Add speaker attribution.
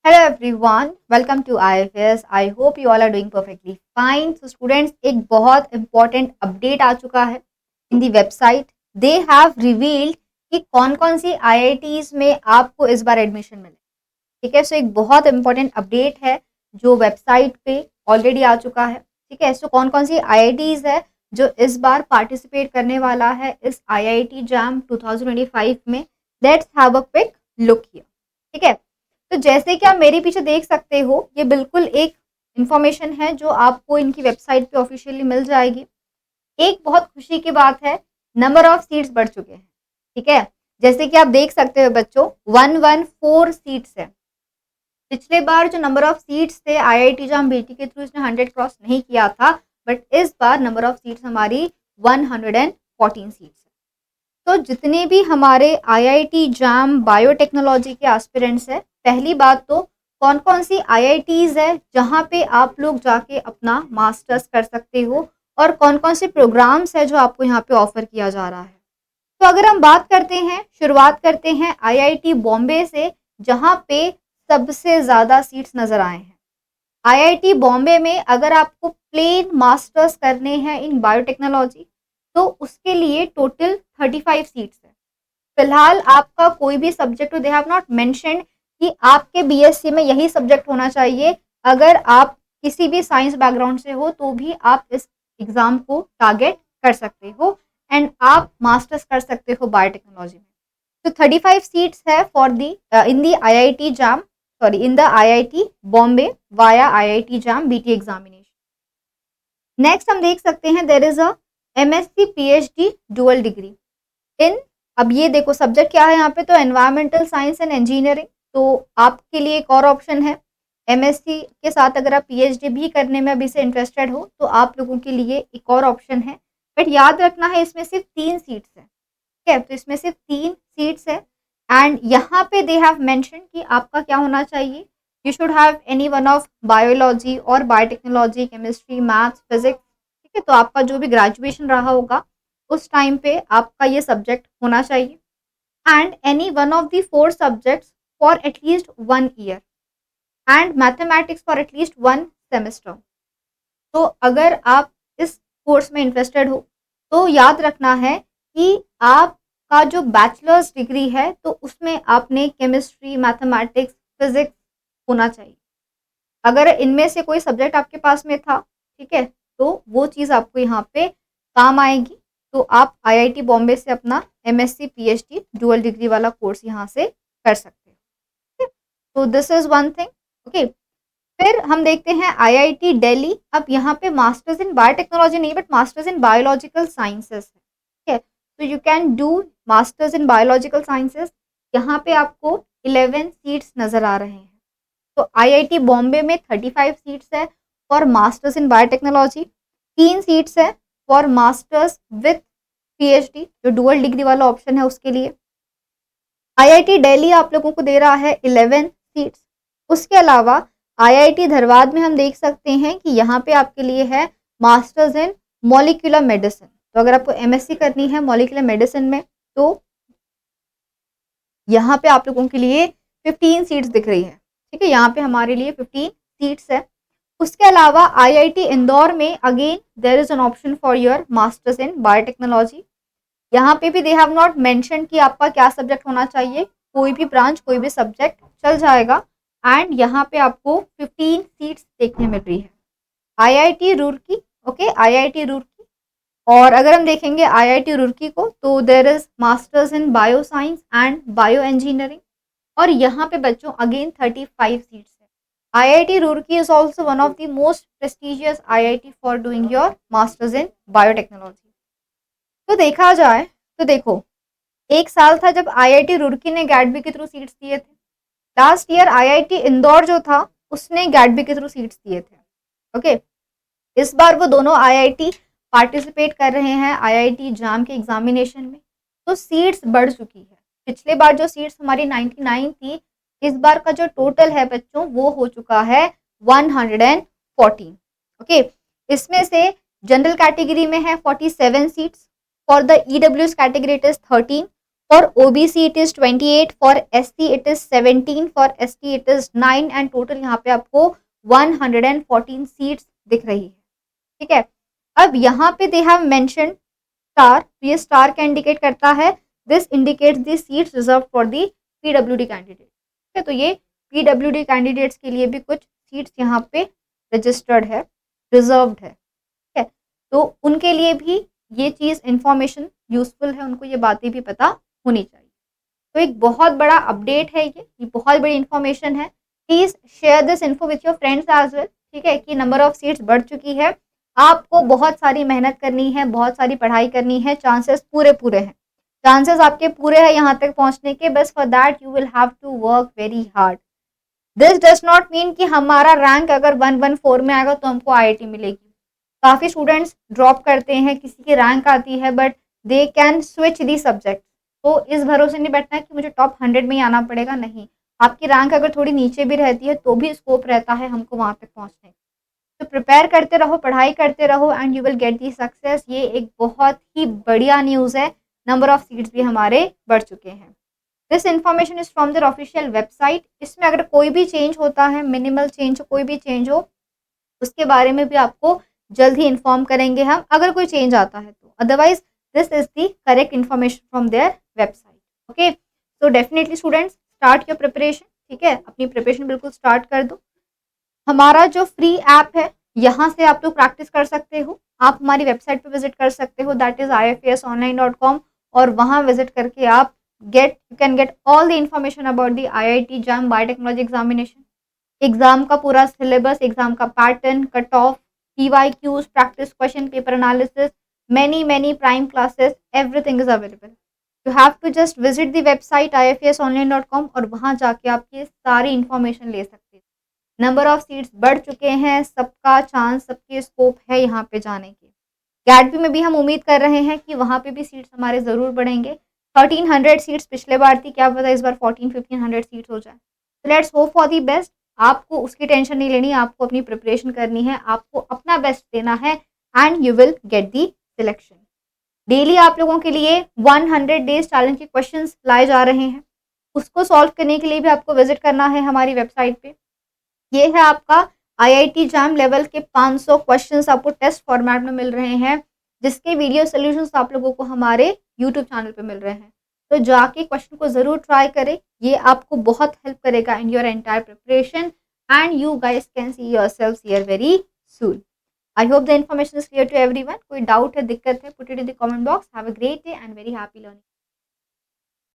Speaker 1: Hello everyone, welcome to IFS. I hope you all are doing perfectly fine. So students, एक बहुत important update आ चुका है in the website. They have revealed कि कौन कौन सी IITs में आपको इस बार एडमिशन मिले. ठीक है, सो एक बहुत इंपॉर्टेंट अपडेट है जो वेबसाइट पे ऑलरेडी आ चुका है. ठीक है, सो कौन कौन सी IITs है जो इस बार पार्टिसिपेट करने वाला है इस IIT जैम 2025 में. Let's have a quick look here. ठीक है, तो जैसे कि आप मेरे पीछे देख सकते हो, ये बिल्कुल एक इंफॉर्मेशन है जो आपको इनकी वेबसाइट पे ऑफिशियली मिल जाएगी. एक बहुत खुशी की बात है, नंबर ऑफ सीट्स बढ़ चुके हैं. ठीक है, जैसे कि आप देख सकते हो बच्चों, 114 सीट्स है. पिछले बार जो नंबर ऑफ सीट्स थे IIT जैम बीटी के थ्रू इसने 100 क्रॉस नहीं किया था, बट इस बार नंबर ऑफ सीट्स हमारी 114 सीट्स है. तो जितने भी हमारे IIT जैम बायोटेक्नोलॉजी के एस्पिरेंट्स हैं, पहली बात तो कौन कौन सी IITs है जहाँ पे आप लोग जाके अपना मास्टर्स कर सकते हो और कौन कौन से प्रोग्राम्स है जो आपको यहाँ पे ऑफर किया जा रहा है. तो अगर हम बात करते हैं, शुरुआत करते हैं IIT बॉम्बे से, जहाँ पे सबसे ज़्यादा सीट्स नज़र आए हैं. IIT बॉम्बे में अगर आपको प्लेन मास्टर्स करने हैं इन बायोटेक्नोलॉजी तो उसके लिए टोटल 35 सीट्स है. फिलहाल आपका कोई भी subject, they have not mentioned कि आपके BSc में यही सब्जेक्ट होना चाहिए. अगर आप किसी भी साइंस बैकग्राउंड से हो तो भी आप इस एग्ज़ाम को टारगेट कर सकते हो एंड आप मास्टर्स कर सकते हो बायोटेक्नोलॉजी में. तो 35 सीट्स है for the in the IIT JAM, sorry in the IIT Bombay via IIT JAM BT examination. Next हम देख सकते हैं there is a MSc PhD dual degree in, अब ये देखो सब्जेक्ट क्या है यहाँ पे, तो एनवायरमेंटल साइंस एंड इंजीनियरिंग. तो आपके लिए एक और ऑप्शन है. MSc के साथ अगर आप PhD भी करने में अभी से इंटरेस्टेड हो तो आप लोगों के लिए एक और ऑप्शन है. बट याद रखना है इसमें सिर्फ 3 सीट्स हैं. ठीक है, तो इसमें सिर्फ 3 सीट्स है एंड यहाँ पे दे हैव मेंशन कि आपका क्या होना चाहिए. You should have any one of biology और बायोटेक्नोलॉजी, केमिस्ट्री, मैथ्स, फिजिक्स. ठीक है, तो आपका जो भी ग्रेजुएशन रहा होगा उस टाइम पे आपका ये सब्जेक्ट होना चाहिए and any one of the 4 subjects for at least 1 year and mathematics for at least 1 semester. तो अगर आप इस कोर्स में इंटरेस्टेड हो तो याद रखना है कि आपका जो बैचलर्स डिग्री है तो उसमें आपने केमिस्ट्री, मैथमेटिक्स, फिजिक्स होना चाहिए. अगर इनमें से कोई सब्जेक्ट आपके पास में था, ठीक है, तो वो चीज़ आपको यहाँ पे काम आएगी. तो आप IIT बॉम्बे से अपना MSc PhD डुअल डिग्री वाला कोर्स यहाँ से कर सकते हो. तो this is one thing. Okay, फिर हम देखते हैं IIT दिल्ली. अब यहाँ पे मास्टर्स इन बायोटेक्नोलॉजी नहीं, but masters in biological sciences है. ठीक है, तो you can do masters in biological sciences. यहाँ पे आपको 11 सीट्स नज़र आ रहे हैं. तो IIT बॉम्बे में 35 सीट्स है for masters in biotechnology, 3 seats है फॉर मास्टर्स विथ PhD जो डुअल डिग्री वाला ऑप्शन है उसके लिए. IIT दिल्ली आप लोगों को दे रहा है 11 सीट्स. उसके अलावा IIT धरवाद में हम देख सकते हैं कि यहाँ पे आपके लिए है मास्टर्स इन मॉलिक्यूलर मेडिसिन. तो अगर आपको MSc करनी है मॉलिक्यूलर मेडिसिन में तो यहाँ पे आप लोगों के लिए 15 सीट्स दिख रही है. ठीक है, यहाँ पे हमारे लिए 15 सीट्स है. उसके अलावा IIT इंदौर में again there is an option for your masters in biotechnology. यहाँ पे भी दे हैव नॉट मेंशन कि आपका क्या सब्जेक्ट होना चाहिए. कोई भी ब्रांच, कोई भी सब्जेक्ट चल जाएगा एंड यहाँ पे आपको 15 सीट्स देखने मिल रही है. IIT Roorkee, okay, IIT Roorkee. और अगर हम देखेंगे IIT रुड़की को तो there is masters in bio science and bio engineering. और यहाँ पे बच्चों अगेन 35 सीट्स है. IIT Roorkee is also one of the most prestigious IIT for doing your masters in biotechnology. तो देखा जाए तो देखो, एक साल था जब IIT रुड़की ने गैटबी के थ्रू सीट्स दिए थे. लास्ट ईयर IIT इंदौर जो था उसने गैटबी के थ्रू सीट्स दिए थे. ओके, इस बार वो दोनों IIT पार्टिसिपेट कर रहे हैं IIT जैम के एग्जामिनेशन में. तो सीट्स बढ़ चुकी है. पिछले बार जो सीट्स हमारी 99 थी, इस बार का जो टोटल है बच्चों वो हो चुका है 114. ओके, इसमें से जनरल कैटेगरी में है 47 seats. For the EWS category it is 13. For OBC it is 28, for SC it is 17, for ST it is 9 and total यहाँ पे आपको 114 सीट्स दिख रही है। ठीक है, अब यहाँ पे दे हैव मेंशन स्टार, तो ये स्टार का इंडिकेट करता है this indicates the seats reserve for the PWD candidate. ठीक है, तो ये पीडब्ल्यूडी कैंडिडेट्स के लिए भी कुछ सीट्स यहाँ पे रजिस्टर्ड है, रिजर्व्ड है। ठीक है, तो उनके लिए भी ये चीज़ इंफॉर्मेशन यूजफुल है, उनको ये बातें भी पता होनी चाहिए। तो एक बहुत बड़ा अपडेट है, ये बहुत बड़ी इंफॉर्मेशन है। Please share this info with your friends as well. ठीक है, कि नंबर ऑफ सीट्स बढ़ चुकी है, आपको बहुत सारी मेहनत करनी है, बहुत सारी पढ़ाई करनी है, चांसेस पूरे पूरे हैं, चांसेस आपके पूरे हैं यहाँ तक पहुंचने के, बस for that you will have to work very hard. This does not mean कि हमारा रैंक अगर 114 में आएगा तो हमको IIT मिलेगी। काफ़ी स्टूडेंट्स ड्रॉप करते हैं, किसी की रैंक आती है but they can switch the subject, तो इस भरोसे नहीं बैठना है कि मुझे टॉप 100 में ही आना पड़ेगा, नहीं। आपकी रैंक अगर थोड़ी नीचे भी रहती है तो भी स्कोप रहता है हमको वहाँ तक पहुँचने। तो प्रिपेयर करते रहो, पढ़ाई करते रहो and you will get the success. ये एक बहुत ही बढ़िया न्यूज़ है, नंबर ऑफ सीट्स भी हमारे बढ़ चुके हैं। This information is from there official website. इसमें अगर कोई भी चेंज होता है, मिनिमल चेंज हो, कोई भी चेंज हो, उसके बारे में भी आपको जल्द ही इन्फॉर्म करेंगे हम, अगर कोई चेंज आता है तो। Otherwise this is the correct information from their website. Okay, so definitely students start your preparation. ठीक है, अपनी प्रिपरेशन बिल्कुल स्टार्ट कर दो। हमारा जो फ्री ऐप है, यहाँ से आप लोग प्रैक्टिस कर सकते हो। आप हमारी वेबसाइट पे विजिट कर सकते हो, दैट इज ifasonline.com, और वहाँ विजिट करके आप you can get all the information about the IIT JAM biotechnology examination, exam का पूरा सिलेबस, एग्जाम का pattern, cut off, PYQs, practice question, paper analysis, many prime classes, everything is available. You have to just visit the website ifasonline.com और वहाँ जाके आप ये सारी information ले सकते हैं। नंबर ऑफ सीट्स बढ़ चुके हैं, सबका चांस, सबके स्कोप है यहाँ पे जाने के। गैटबी में भी हम उम्मीद कर रहे हैं कि वहाँ पे भी सीट्स हमारे ज़रूर बढ़ेंगे। 1300 सीट्स पिछले बार थी, क्या पता इस बार 1400-1500 सीट्स हो जाए। तो let's hope for the best. आपको उसकी टेंशन नहीं लेनी, आपको अपनी प्रिपरेशन करनी है, आपको अपना बेस्ट देना है and you will get the selection. Daily आप लोगों के लिए 100 डेज चैलेंज के क्वेश्चंस लाए जा रहे हैं, उसको सॉल्व करने के लिए भी आपको विजिट करना है हमारी वेबसाइट पे। ये है आपका IIT JAM लेवल के 500 क्वेश्चंस आपको टेस्ट फॉर्मेट में मिल रहे हैं, जिसके वीडियो सोल्यूशंस आप लोगों को हमारे यूट्यूब चैनल पे मिल रहे हैं। तो जाके क्वेश्चन को ज़रूर ट्राई करें, ये आपको बहुत हेल्प करेगा in your entire preparation and you guys can see yourselves here very soon. I hope the information is clear to everyone. कोई डाउट है, दिक्कत है, put it in the comment box. Have a great day and very happy learning.